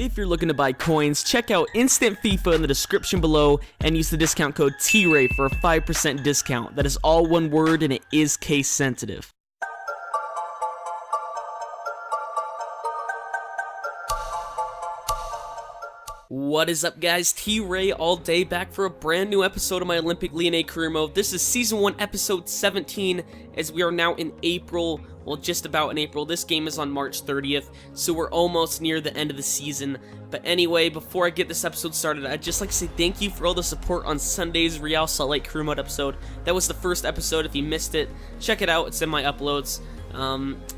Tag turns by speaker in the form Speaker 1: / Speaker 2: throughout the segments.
Speaker 1: If you're looking to buy coins, check out Instant FIFA in the description below and use the discount code TRAY for a 5% discount. That is all one word and it is case sensitive. What is up, guys? TRayALLDay back for a brand new episode of my Olympique Lyon Career Mode. This is Season 1, Episode 17, as we are now in April. Well, just about in April. This game is on March 30th, so we're almost near the end of the season. But anyway, before I get this episode started, I'd just like to say thank you for all the support on Sunday's Real Salt Lake Career Mode episode. That was the first episode. If you missed it, check it out. It's in my uploads.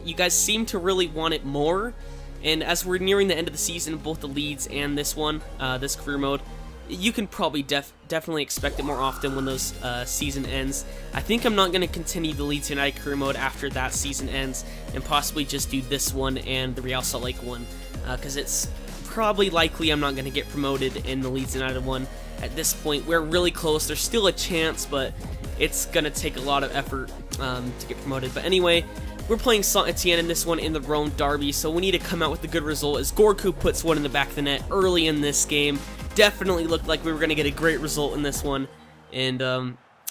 Speaker 1: You guys seem to really want it more. And as we're nearing the end of the season, both the leads and this one, this career mode, you can probably definitely expect it more often when those season ends. I think I'm not going to continue the Leeds United career mode after that season ends, and possibly just do this one and the Real Salt Lake one, because it's probably likely I'm not going to get promoted in the Leeds United one. At this point, we're really close. There's still a chance, but it's going to take a lot of effort to get promoted. But anyway, we're playing Saint-Etienne in this one in the Rhone Derby, so we need to come out with a good result as Gorku puts one in the back of the net early in this game. Definitely looked like we were going to get a great result in this one, and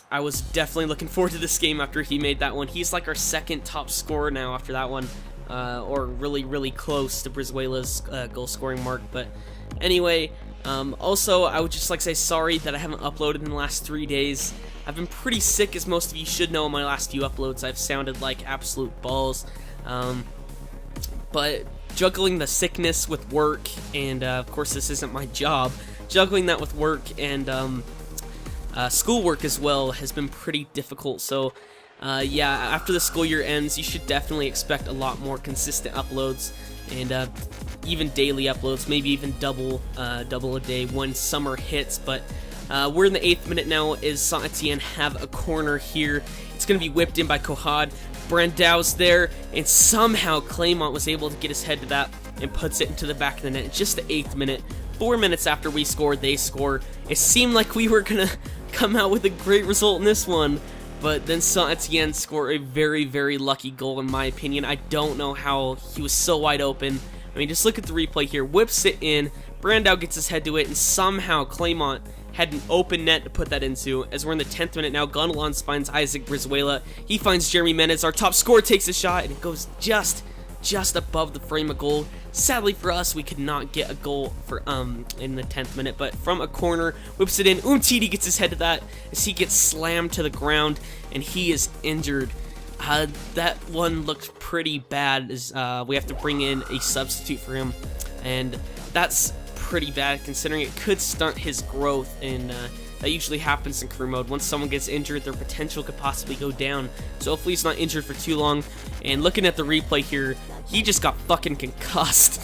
Speaker 1: I was definitely looking forward to this game after he made that one. He's like our second top scorer now after that one, or really close to Brizuela's goal scoring mark. But anyway, also I would just like to say sorry that I haven't uploaded in the last 3 days. I've been pretty sick, as most of you should know in my last few uploads. I've sounded like absolute balls. But juggling the sickness with work, and of course this isn't my job, juggling that with work and schoolwork as well has been pretty difficult. So yeah, after the school year ends, you should definitely expect a lot more consistent uploads, and even daily uploads, maybe even double a day when summer hits. But we're in the 8th minute now as Saint-Etienne have a corner here. It's going to be whipped in by Kohad. Brandau's there, and somehow Clément was able to get his head to that and puts it into the back of the net. Just the 8th minute. 4 minutes after we score, they score. It seemed like we were going to come out with a great result in this one, but then Saint-Etienne score a very lucky goal, in my opinion. I don't know how he was so wide open. I mean, just look at the replay here. Whips it in. Brandau gets his head to it, and somehow Clément had an open net to put that into. As we're in the 10th minute now, Gonalons finds Isaac Brizuela. He finds Jeremy Menez. Our top scorer takes a shot, and it goes just above the frame of goal. Sadly for us, we could not get a goal for in the 10th minute, but from a corner, whips it in. Umtiti gets his head to that as he gets slammed to the ground, and he is injured. That one looked pretty bad, as we have to bring in a substitute for him, and that's pretty bad considering it could stunt his growth, and that usually happens in career mode. Once someone gets injured, their potential could possibly go down, so hopefully he's not injured for too long. And looking at the replay here, he just got fucking concussed.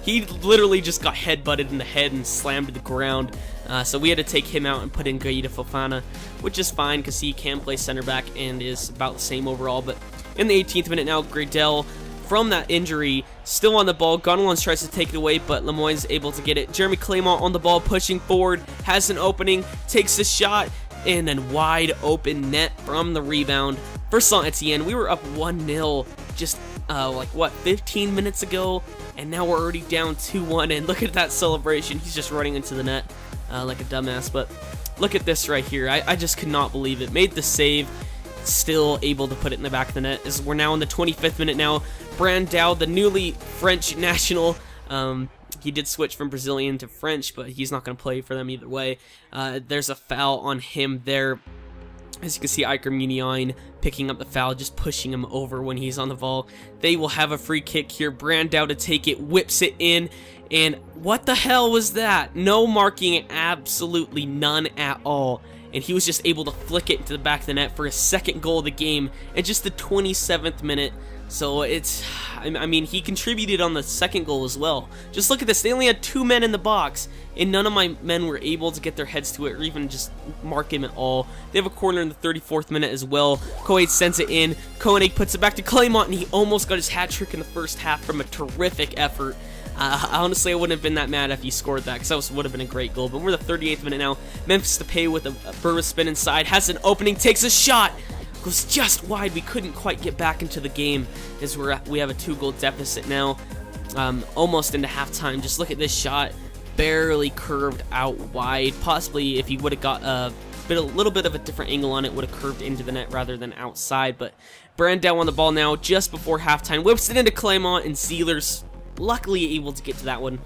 Speaker 1: He literally just got headbutted in the head and slammed to the ground, so we had to take him out and put in Gaïda Fofana, which is fine because he can play center back and is about the same overall. But in the 18th minute now, Gradel, from that injury, still on the ball. Gonalons tries to take it away, but Lemoyne is able to get it. Jeremy Clément on the ball, pushing forward, has an opening, takes a shot, and then wide open net from the rebound for Saint-Etienne. We were up 1-0 just, 15 minutes ago, and now we're already down 2-1, and look at that celebration. He's just running into the net like a dumbass, but look at this right here. I just could not believe it. Made the save, still able to put it in the back of the net. As we're now in the 25th minute now. Brandau, the newly French national, he did switch from Brazilian to French, but he's not going to play for them either way. There's a foul on him there. As you can see, Iker Muniain picking up the foul, just pushing him over when he's on the ball. They will have a free kick here. Brandau to take it, whips it in, and what the hell was that? No marking, absolutely none at all. And he was just able to flick it into the back of the net for his second goal of the game in just the 27th minute. So it's, I mean, he contributed on the second goal as well. Just look at this. They only had 2 men in the box, and none of my men were able to get their heads to it or even just mark him at all. They have a corner in the 34th minute as well. Koate sends it in. Koenig puts it back to Clément, and he almost got his hat trick in the first half from a terrific effort. Honestly, I wouldn't have been that mad if he scored that, because that would have been a great goal. But we're in the 38th minute now. Memphis Depay with a Burma spin inside, has an opening, takes a shot. Goes just wide. We couldn't quite get back into the game as we have a 2-goal deficit now. almost into halftime. Just look at this shot, barely curved out wide. Possibly if he would have got a little bit of a different angle on it, would have curved into the net rather than outside. But Brandao on the ball now just before halftime, whips it into Clement, and Zieler's luckily able to get to that one.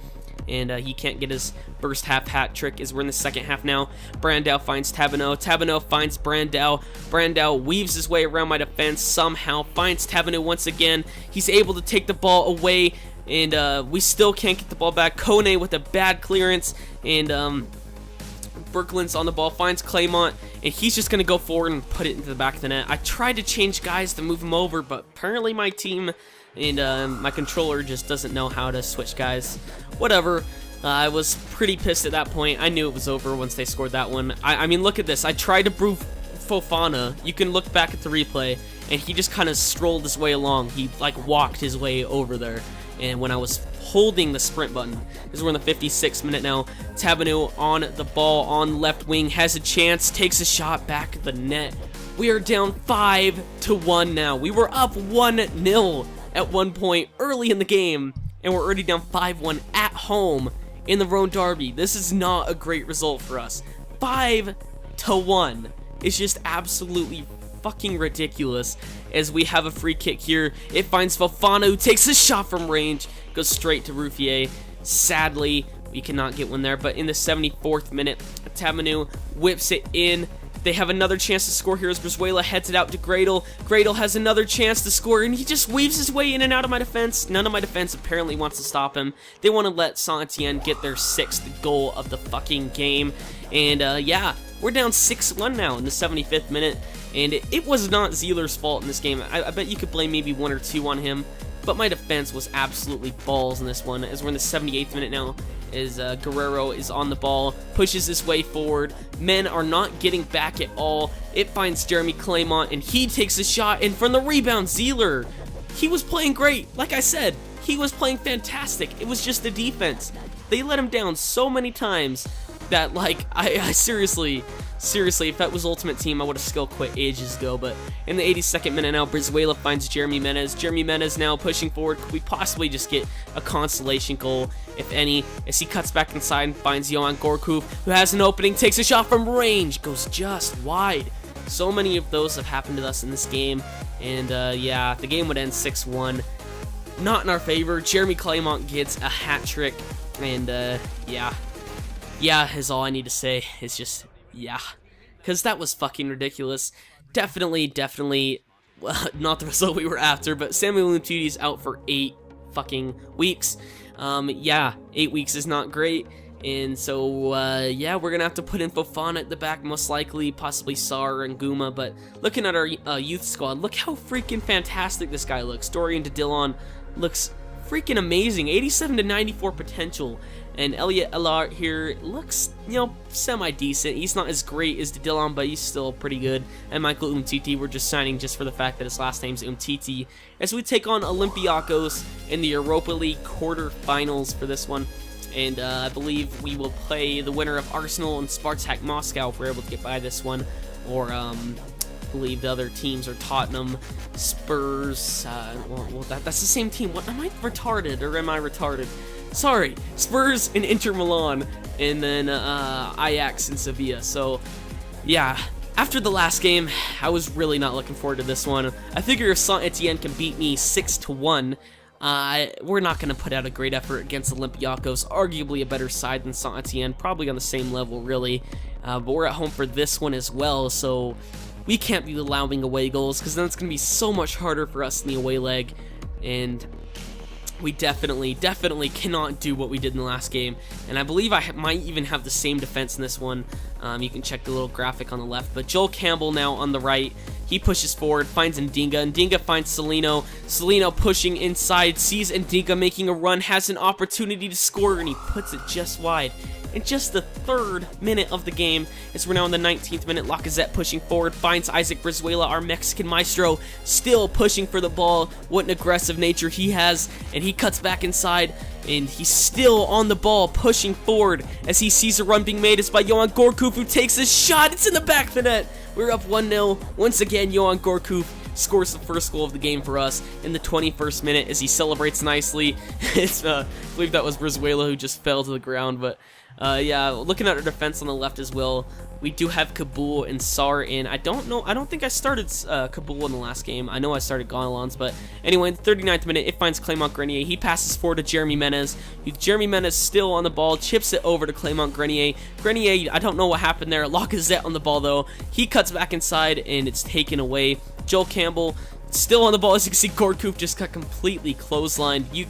Speaker 1: And he can't get his first half hat trick as we're in the second half now. Brandao finds Tabineau. Tabineau finds Brandao. Brandao weaves his way around my defense somehow. Finds Tabineau once again. He's able to take the ball away. And we still can't get the ball back. Kone with a bad clearance. And Berkland's on the ball. Finds Clement. And he's just going to go forward and put it into the back of the net. I tried to change guys to move him over. But apparently my team and my controller just doesn't know how to switch guys. Whatever. I was pretty pissed at that point. I knew it was over once they scored that one. I mean, look at this. I tried to prove Fofana. You can look back at the replay, and he just kind of strolled his way along. He, like, walked his way over there. And when I was holding the sprint button, because we're in the 56th minute now, Tabineau on the ball on left wing, has a chance, takes a shot back at the net. We are down 5-1 now. We were up 1-0 at one point early in the game, and we're already down 5-1 at home in the Rhone Derby. This is not a great result for us. 5-1 is just absolutely fucking ridiculous, as we have a free kick here. It finds Fofana, who takes a shot from range, goes straight to Ruffier. Sadly, we cannot get one there, but in the 74th minute, Tabineau whips it in. They have another chance to score here as Brizuela heads it out to Gradle. Gradle has another chance to score, and he just weaves his way in and out of my defense. None of my defense apparently wants to stop him. They want to let Saint-Etienne get their 6th goal of the fucking game. And yeah, we're down 6-1 now in the 75th minute. And it was not Zieler's fault in this game. I bet you could blame maybe 1 or 2 on him. But my defense was absolutely balls in this one, as we're in the 78th minute now, as Guerrero is on the ball, pushes his way forward. Men are not getting back at all. It finds Jeremy Clement, and he takes a shot, and from the rebound, Zieler, he was playing great. Like I said, he was playing fantastic. It was just the defense. They let him down so many times that, like, I seriously, if that was Ultimate Team, I would have skill quit ages ago. But in the 82nd minute now, Brizuela finds Jeremy Menez. Jeremy Menez now pushing forward. Could we possibly just get a consolation goal, if any, as he cuts back inside and finds Johan Gorkov, who has an opening, takes a shot from range, goes just wide. So many of those have happened to us in this game. And yeah, the game would end 6-1. Not in our favor. Jeremy Clement gets a hat trick. And yeah, is all I need to say. It's just, yeah. Because that was fucking ridiculous. Definitely, well, not the result we were after, but Samuel Umtiti's out for 8 fucking weeks. Yeah, 8 weeks is not great. And so, yeah, we're going to have to put in Fofana at the back, most likely, possibly Sar and Guma. But looking at our youth squad, look how freaking fantastic this guy looks. Dorian de Dillon looks freaking amazing. 87 to 94 potential. And Elliot Allard here looks, you know, semi-decent. He's not as great as de Dillon, but he's still pretty good. And Michael Umtiti, we're just signing just for the fact that his last name's Umtiti, as we take on Olympiacos in the Europa League quarterfinals for this one. And I believe we will play the winner of Arsenal and Spartak Moscow if we're able to get by this one. Or, I believe the other teams are Tottenham, Spurs, well that's the same team. What, am I retarded, or am I retarded? Sorry, Spurs and Inter Milan, and then Ajax and Sevilla. So, yeah, after the last game, I was really not looking forward to this one. I figure if Saint-Etienne can beat me 6-1, we're not going to put out a great effort against Olympiacos, arguably a better side than Saint-Etienne, probably on the same level, really. But we're at home for this one as well, so we can't be allowing away goals, because then it's going to be so much harder for us in the away leg, and we definitely cannot do what we did in the last game. And I believe I might even have the same defense in this one. You can check the little graphic on the left. But Joel Campbell now on the right. He pushes forward, finds Ndinga. Ndinga finds Celino. Celino pushing inside, sees Ndinga making a run, has an opportunity to score, and he puts it just wide. In just the 3rd minute of the game, as we're now in the 19th minute, Lacazette pushing forward, finds Isaac Brizuela, our Mexican maestro, still pushing for the ball. What an aggressive nature he has, and he cuts back inside, and he's still on the ball, pushing forward, as he sees a run being made. It's by Johan Gorkov, who takes a shot. It's in the back of the net. We're up 1-0. Once again, Johan Gorkov scores the first goal of the game for us in the 21st minute as he celebrates nicely. I believe that was Brizuela who just fell to the ground, but yeah, looking at our defense on the left as well, we do have Kabul and Sar in. I don't think I started Kabul in the last game. I know I started Gonalons, but anyway, in the 39th minute, it finds Clément Grenier. He passes forward to Jeremy Menez. Jeremy Menez still on the ball, chips it over to Clément Grenier. Grenier, I don't know what happened there. Lacazette on the ball, though. He cuts back inside, and it's taken away. Joel Campbell still on the ball. As you can see, Gorkoop just got completely clotheslined. You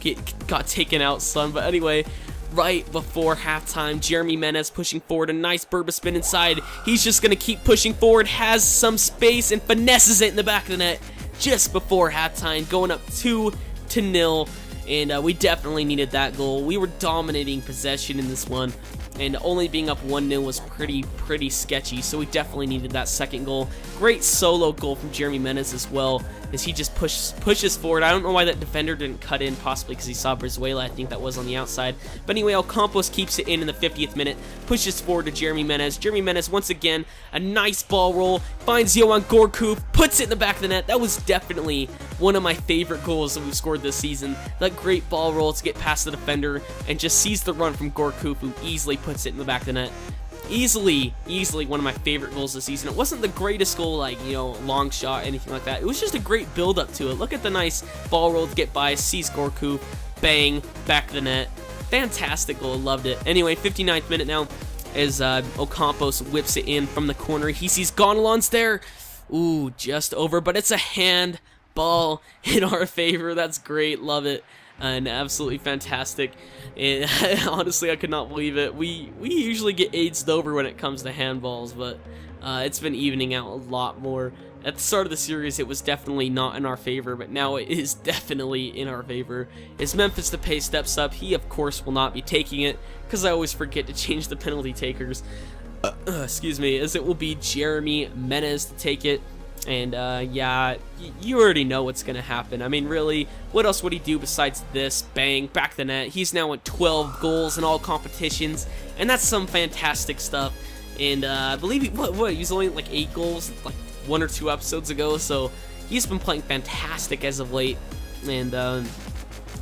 Speaker 1: got taken out, son. But anyway, right before halftime, Jeremy Menez pushing forward, a nice Berba spin inside. He's just going to keep pushing forward, has some space, and finesses it in the back of the net just before halftime, going up 2-0, and we definitely needed that goal. We were dominating possession in this one, and only being up 1-0 was pretty sketchy, so we definitely needed that second goal. Great solo goal from Jeremy Menez as well, as he just pushes forward. I don't know why that defender didn't cut in, possibly because he saw Brizuela. I think that was on the outside. But anyway, Ocampos keeps it in the 50th minute, pushes forward to Jeremy Menez. Jeremy Menez, once again, a nice ball roll, finds Johan Gorkoop, puts it in the back of the net. That was definitely one of my favorite goals that we've scored this season. That great ball roll to get past the defender and just sees the run from Gorkoop, who easily puts it in the back of the net. Easily one of my favorite goals this season. It wasn't the greatest goal, like, you know, long shot, anything like that. It was just a great build up to it. Look at the nice ball roll to get by, sees Gorkoop, bang, back of the net. Fantastic goal, loved it. Anyway, 59th minute now, as Ocampos whips it in from the corner. He sees Gonalons there. Ooh, just over, but it's a hand ball in our favor. That's great, love it. And absolutely fantastic. And honestly, I could not believe it. We usually get aided over when it comes to handballs, but it's been evening out a lot more. At the start of the series, it was definitely not in our favor, but now it is definitely in our favor. As Memphis Depay steps up, he of course will not be taking it, because I always forget to change the penalty takers. Excuse me, as it will be Jeremy Menez to take it. And yeah, you already know what's going to happen. I mean, really, what else would he do besides this? Bang, back the net. He's now at 12 goals in all competitions, and that's some fantastic stuff. And I believe he was only like 8 goals like 1 or 2 episodes ago, so he's been playing fantastic as of late, and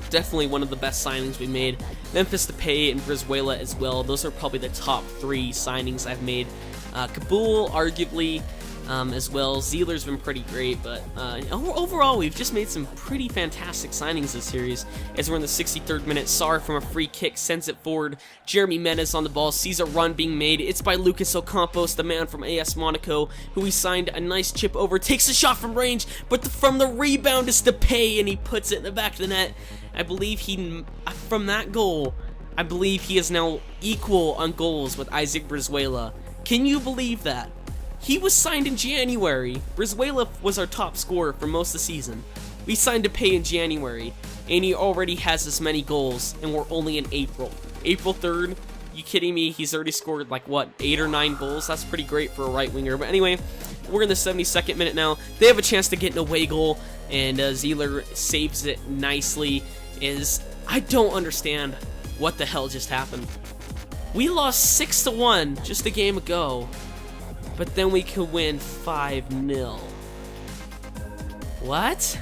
Speaker 1: definitely one of the best signings we made. Memphis Depay and Brizuela as well. Those are probably the top 3 signings I've made. Kabul, arguably, as well. Zieler's been pretty great, but overall, we've just made some pretty fantastic signings this series. As we're in the 63rd minute, Sar from a free kick sends it forward. Jeremy Menez on the ball, sees a run being made. It's by Lucas Ocampos, the man from AS Monaco, who he signed a nice chip over, takes a shot from range, but from the rebound is Depay, and he puts it in the back of the net. I believe from that goal, I believe he is now equal on goals with Isaac Brizuela. Can you believe that? He was signed in January. Brizuela was our top scorer for most of the season. We signed Depay in January, and he already has as many goals, and we're only in April. April 3rd, you kidding me? He's already scored like, what, 8 or 9 goals? That's pretty great for a right winger. But anyway, we're in the 72nd minute now. They have a chance to get an away goal, and Zieler saves it nicely. I don't understand what the hell just happened. We lost 6-1 just a game ago, but then we could win 5-0. What?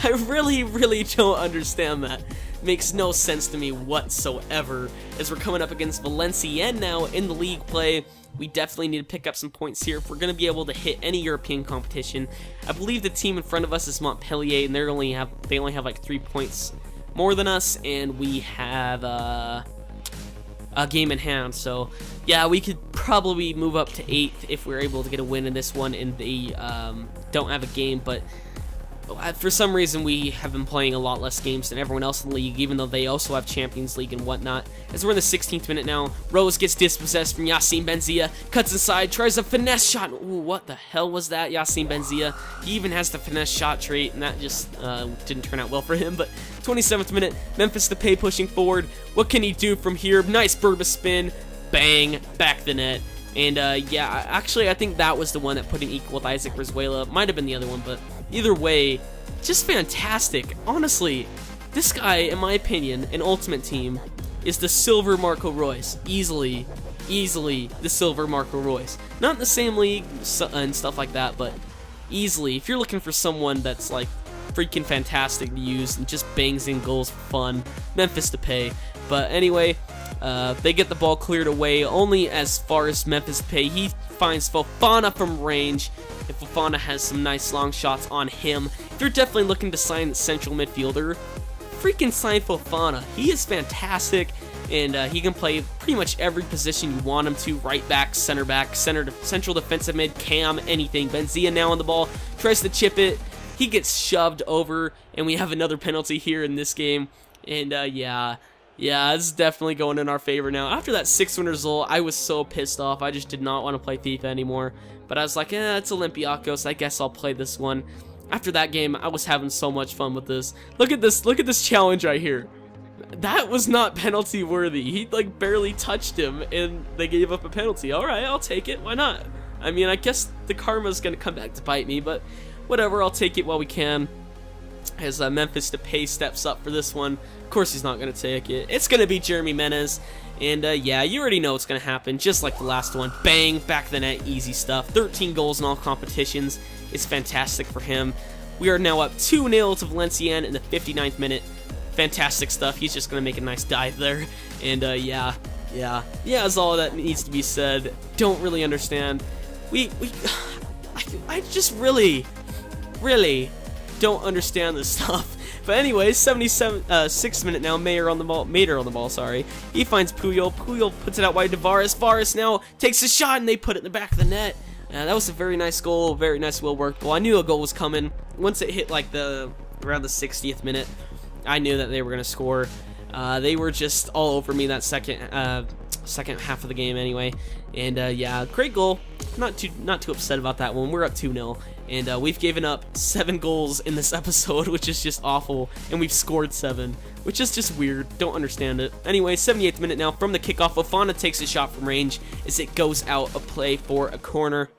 Speaker 1: I really don't understand that. Makes no sense to me whatsoever. As we're coming up against Valenciennes now in the league play, we definitely need to pick up some points here if we're going to be able to hit any European competition. I believe the team in front of us is Montpellier, and they only have like 3 points more than us, and we have a game in hand. So yeah, we could probably move up to 8th if we're able to get a win in this one, and they don't have a game. But for some reason, we have been playing a lot less games than everyone else in the league, even though they also have Champions League and whatnot. As we're in the 16th minute now, Rose gets dispossessed from Yassine Benzia, cuts inside, tries a finesse shot. Ooh, what the hell was that, Yassine Benzia? He even has the finesse shot trait, and that just didn't turn out well for him. But 27th minute, Memphis Depay pushing forward. What can he do from here? Nice Berba spin, bang, back the net. And yeah, actually, I think that was the one that put him equal with Isaac Brizuela. Might have been the other one, but either way, just fantastic. Honestly, this guy, in my opinion, in Ultimate Team, is the silver Marco Reus. Easily the silver Marco Reus. Not in the same league and stuff like that, but easily. If you're looking for someone that's like freaking fantastic to use and just bangs in goals for fun, Memphis Depay. But anyway, they get the ball cleared away only as far as Memphis Depay. He finds Fofana from range, and Fofana has some nice long shots on him. If you're definitely looking to sign the central midfielder, freaking sign Fofana. He is fantastic, and he can play pretty much every position you want him to. Right back, central defensive mid, cam, anything. Benzia now on the ball, tries to chip it. He gets shoved over, and we have another penalty here in this game. And yeah, it's definitely going in our favor now. After that 6-1 result, I was so pissed off. I just did not want to play FIFA anymore. But I was like, it's Olympiacos. I guess I'll play this one. After that game, I was having so much fun with this. Look at this challenge right here. That was not penalty worthy. He like barely touched him, and they gave up a penalty. All right, I'll take it. Why not? I mean, I guess the karma's gonna come back to bite me, but whatever. I'll take it while we can. As Memphis Depay steps up for this one. Of course he's not going to take it. It's going to be Jeremy Menez. And yeah, you already know what's going to happen. Just like the last one. Bang, back of the net, easy stuff. 13 goals in all competitions. It's fantastic for him. We are now up 2-0 to Valenciennes in the 59th minute. Fantastic stuff. He's just going to make a nice dive there. And yeah, that's all that needs to be said. Don't really understand. I just really don't understand this stuff. But anyways, 6th minute now, Mater on the ball, sorry. He finds Puyol. Puyol puts it out wide to Varis. Varis now takes a shot, and they put it in the back of the net. That was a very nice goal, very nice will-worked goal. I knew a goal was coming. Once it hit like around the 60th minute, I knew that they were going to score. They were just all over me that second half of the game anyway. And yeah, great goal. Not too upset about that one. We're up 2-0. And we've given up 7 goals in this episode, which is just awful. And we've scored 7, which is just weird. Don't understand it. Anyway, 78th minute now. From the kickoff, Fofana takes a shot from range as it goes out a play for a corner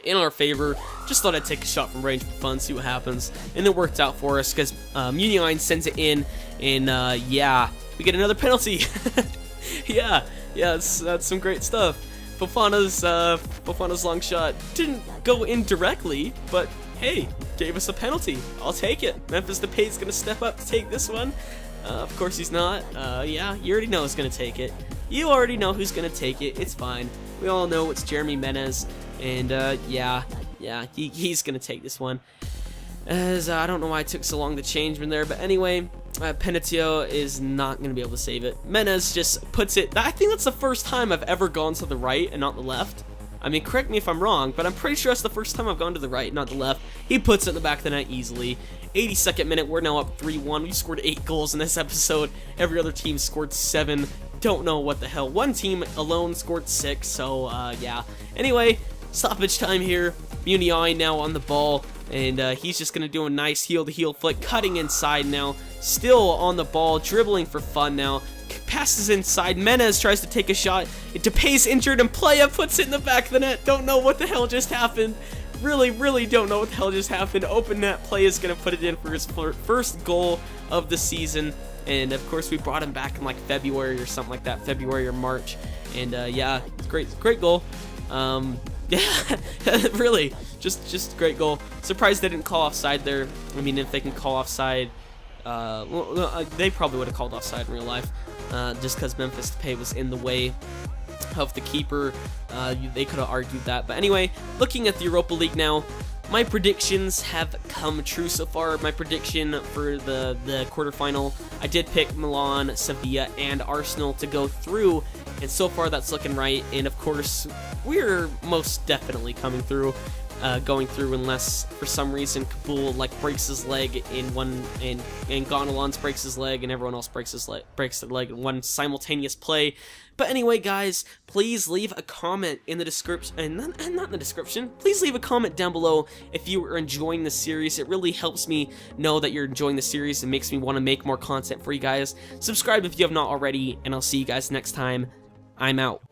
Speaker 1: in our favor. Just thought I'd take a shot from range for fun, see what happens. And it worked out for us because Munion sends it in. And yeah, we get another penalty. yeah, that's some great stuff. Fofana's long shot didn't go in directly, but hey, gave us a penalty. I'll take it. Memphis Depay's gonna step up to take this one. Of course he's not. Yeah, you already know who's gonna take it. You already know who's gonna take it. It's fine. We all know it's Jeremy Menez, and yeah, he's gonna take this one. As I don't know why it took so long to change him there, but anyway, Penatio is not going to be able to save it. Menez just puts it. I think that's the first time I've ever gone to the right and not the left. I mean, correct me if I'm wrong, but I'm pretty sure that's the first time I've gone to the right, not the left. He puts it in the back of the net easily. 82nd minute, we're now up 3-1. We scored 8 goals in this episode. Every other team scored 7. Don't know what the hell. One team alone scored 6, so yeah. Anyway, stoppage time here. Munion now on the ball. And he's just going to do a nice heel-to-heel flick, cutting inside now. Still on the ball, dribbling for fun now. Passes inside. Menez tries to take a shot. Depay's injured, and Playa puts it in the back of the net. Don't know what the hell just happened. Really don't know what the hell just happened. Open net. Playa's going to put it in for his first goal of the season. And, of course, we brought him back in, like, February or something like that. February or March. And, yeah, great goal. Yeah, really, just great goal. Surprised they didn't call offside there. I mean, if they can call offside, well, they probably would have called offside in real life, just because Memphis Depay was in the way of the keeper. They could have argued that. But anyway, looking at the Europa League now, my predictions have come true so far. My prediction for the quarterfinal, I did pick Milan, Sevilla, and Arsenal to go through, and so far that's looking right. And of course, we're most definitely coming through, going through, unless for some reason Kabul like breaks his leg in one, and Gonalons breaks his leg, and everyone else breaks their leg in one simultaneous play. But anyway, guys, please leave a comment in the description, and not in the description. Please leave a comment down below if you are enjoying the series. It really helps me know that you're enjoying the series and makes me want to make more content for you guys. Subscribe if you have not already, and I'll see you guys next time. I'm out.